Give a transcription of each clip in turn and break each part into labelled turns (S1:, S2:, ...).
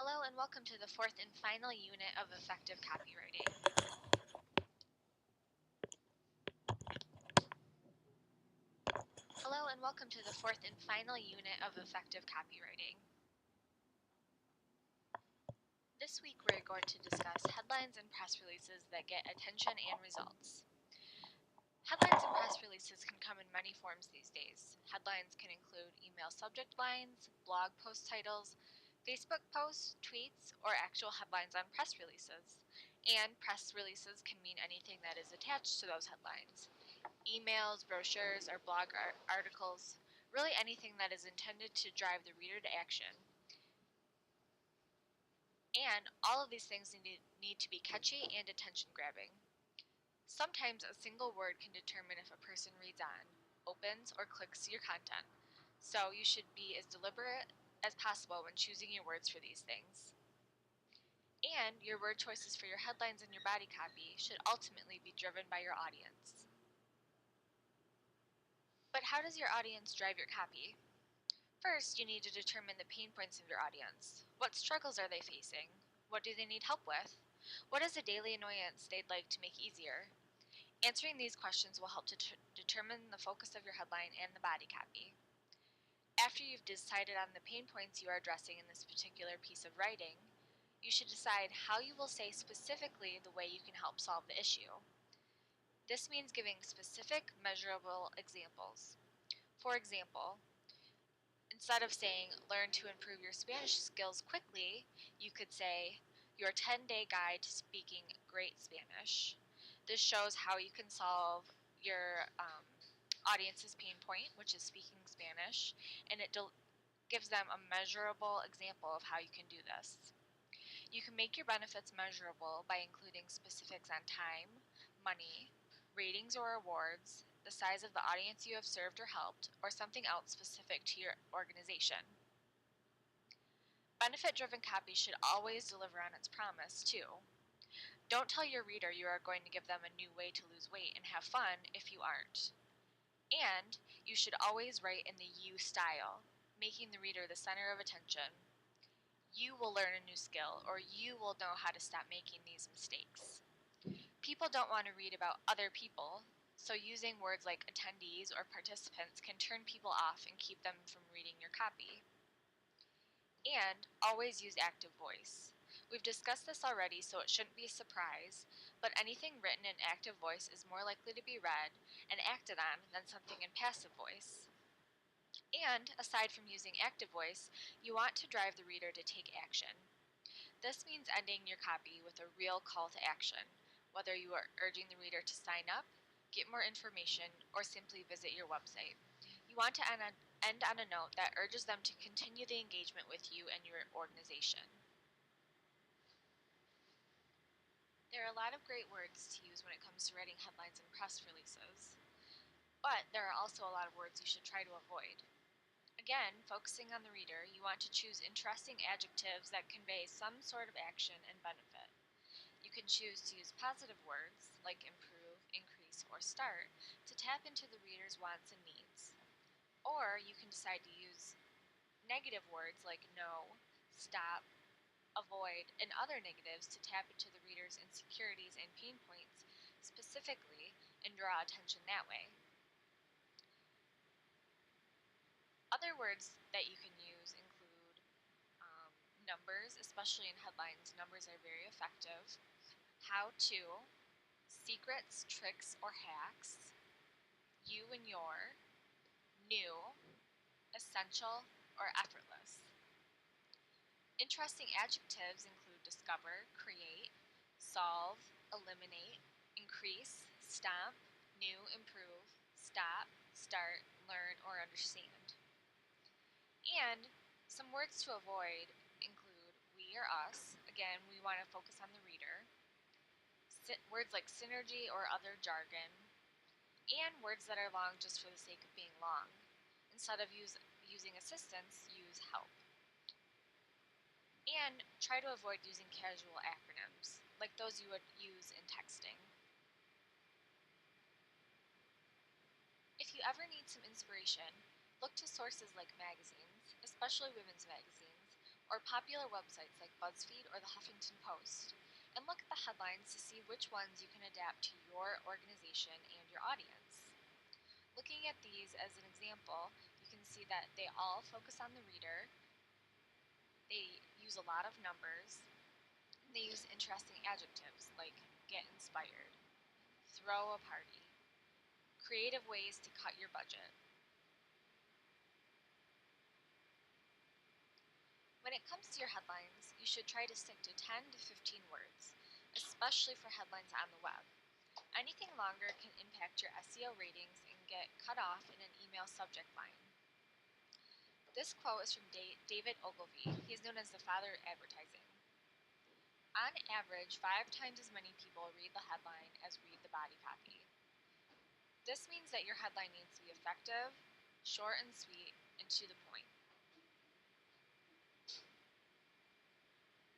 S1: Hello and welcome to the fourth and final unit of effective copywriting. Hello and welcome to the fourth and final unit of effective copywriting. This week we're going to discuss headlines and press releases that get attention and results. Headlines and press releases can come in many forms these days. Headlines can include email subject lines, blog post titles, Facebook posts, tweets, or actual headlines on press releases. And press releases can mean anything that is attached to those headlines. Emails, brochures, or blog articles, really anything that is intended to drive the reader to action. And all of these things need to be catchy and attention-grabbing. Sometimes a single word can determine if a person reads on, opens, or clicks your content, so you should be as deliberate as possible when choosing your words for these things. And your word choices for your headlines and your body copy should ultimately be driven by your audience. But how does your audience drive your copy? First, you need to determine the pain points of your audience. What struggles are they facing? What do they need help with? What is a daily annoyance they'd like to make easier? Answering these questions will help to determine the focus of your headline and the body copy. After you've decided on the pain points you are addressing in this particular piece of writing, you should decide how you will say specifically the way you can help solve the issue. This means giving specific, measurable examples. For example, instead of saying, learn to improve your Spanish skills quickly, you could say, your 10-day guide to speaking great Spanish. This shows how you can solve your audience's pain point, which is speaking Spanish, and it gives them a measurable example of how you can do this. You can make your benefits measurable by including specifics on time, money, ratings or awards, the size of the audience you have served or helped, or something else specific to your organization. Benefit-driven copy should always deliver on its promise, too. Don't tell your reader you are going to give them a new way to lose weight and have fun if you aren't. And you should always write in the you style, making the reader the center of attention. You will learn a new skill, or you will know how to stop making these mistakes. People don't want to read about other people, so using words like attendees or participants can turn people off and keep them from reading your copy. And always use active voice. We've discussed this already, so it shouldn't be a surprise, but anything written in active voice is more likely to be read and acted on than something in passive voice. And, aside from using active voice, you want to drive the reader to take action. This means ending your copy with a real call to action, whether you are urging the reader to sign up, get more information, or simply visit your website. You want to end on a note that urges them to continue the engagement with you and your organization. There are a lot of great words to use when it comes to writing headlines and press releases, but there are also a lot of words you should try to avoid. Again, focusing on the reader, you want to choose interesting adjectives that convey some sort of action and benefit. You can choose to use positive words, like improve, increase, or start, to tap into the reader's wants and needs. Or you can decide to use negative words like no, stop, avoid, and other negatives to tap into the reader's insecurities and pain points specifically and draw attention that way. Other words that you can use include numbers, especially in headlines. Numbers are very effective. How to, secrets, tricks, or hacks, you and your, new, essential, or effortless. Interesting adjectives include discover, create, solve, eliminate, increase, stomp, new, improve, stop, start, learn, or understand. And some words to avoid include we or us. Again, we want to focus on the reader. Words like synergy or other jargon. And words that are long just for the sake of being long. Instead of using assistance, use help. And try to avoid using casual acronyms, like those you would use in texting. If you ever need some inspiration, look to sources like magazines, especially women's magazines, or popular websites like BuzzFeed or the Huffington Post, and look at the headlines to see which ones you can adapt to your organization and your audience. Looking at these as an example, you can see that they all focus on the reader, they use a lot of numbers, and they use interesting adjectives like get inspired, throw a party, creative ways to cut your budget. When it comes to your headlines, you should try to stick to 10 to 15 words, especially for headlines on the web. Anything longer can impact your SEO ratings and get cut off in an email subject line. This quote is from David Ogilvy. He is known as the father of advertising. On average, 5 times as many people read the headline as read the body copy. This means that your headline needs to be effective, short and sweet, and to the point.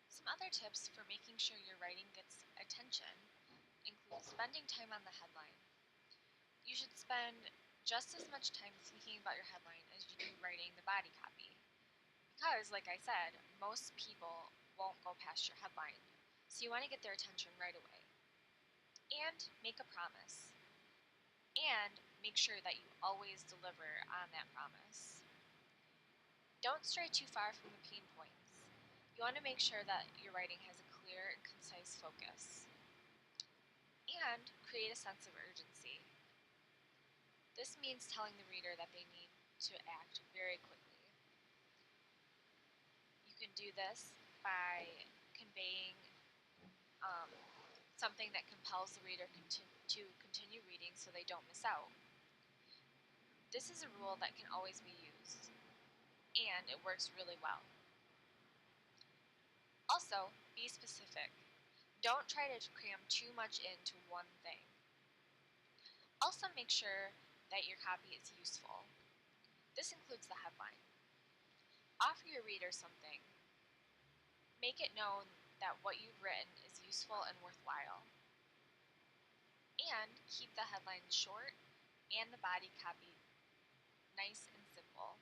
S1: Some other tips for making sure your writing gets attention include spending time on the headline. You should spend just as much time thinking about your headline as you do writing the body copy. Because, like I said, most people won't go past your headline, so you want to get their attention right away. And make a promise. And make sure that you always deliver on that promise. Don't stray too far from the pain points. You want to make sure that your writing has a clear and concise focus. And create a sense of urgency. This means telling the reader that they need to act very quickly. You can do this by conveying something that compels the reader to continue reading so they don't miss out. This is a rule that can always be used, and it works really well. Also, be specific. Don't try to cram too much into one thing. Also, make sure that your copy is useful. This includes the headline. Offer your reader something. Make it known that what you've written is useful and worthwhile. And keep the headline short and the body copy nice and simple.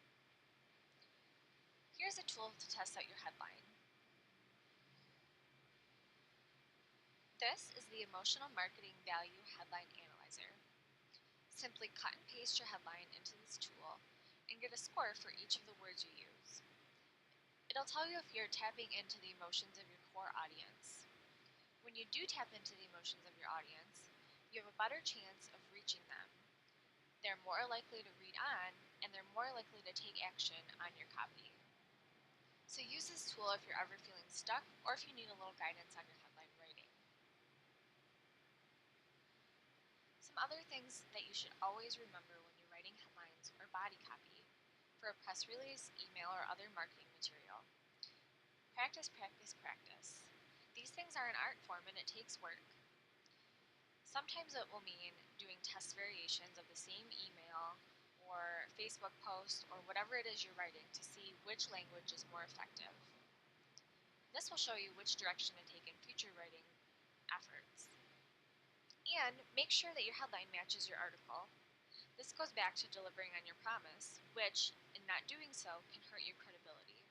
S1: Here's a tool to test out your headline. This is the Emotional Marketing Value Headline Analyzer. Simply cut and paste your headline into this tool and get a score for each of the words you use. It'll tell you if you're tapping into the emotions of your core audience. When you do tap into the emotions of your audience, you have a better chance of reaching them. They're more likely to read on, and they're more likely to take action on your copy. So use this tool if you're ever feeling stuck or if you need a little guidance on your headline writing. Some other things that you should always remember when you're writing headlines or body copy for a press release, email, or other marketing material. Practice, practice, practice. These things are an art form and it takes work. Sometimes it will mean doing test variations of the same email or Facebook post or whatever it is you're writing to see which language is more effective. This will show you which direction to take in future writing efforts. And make sure that your headline matches your article. This goes back to delivering on your promise, which, in not doing so, can hurt your credibility.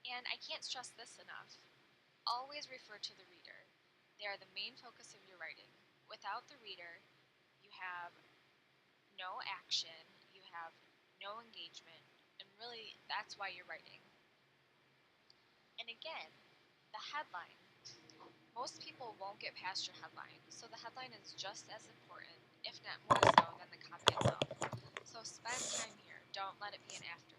S1: And I can't stress this enough. Always refer to the reader. They are the main focus of your writing. Without the reader, you have no action, you have no engagement, and really that's why you're writing. And again, the headline. Most people won't get past your headline, so the headline is just as important, if not more so, than the copy itself. So spend time here. Don't let it be an afterthought.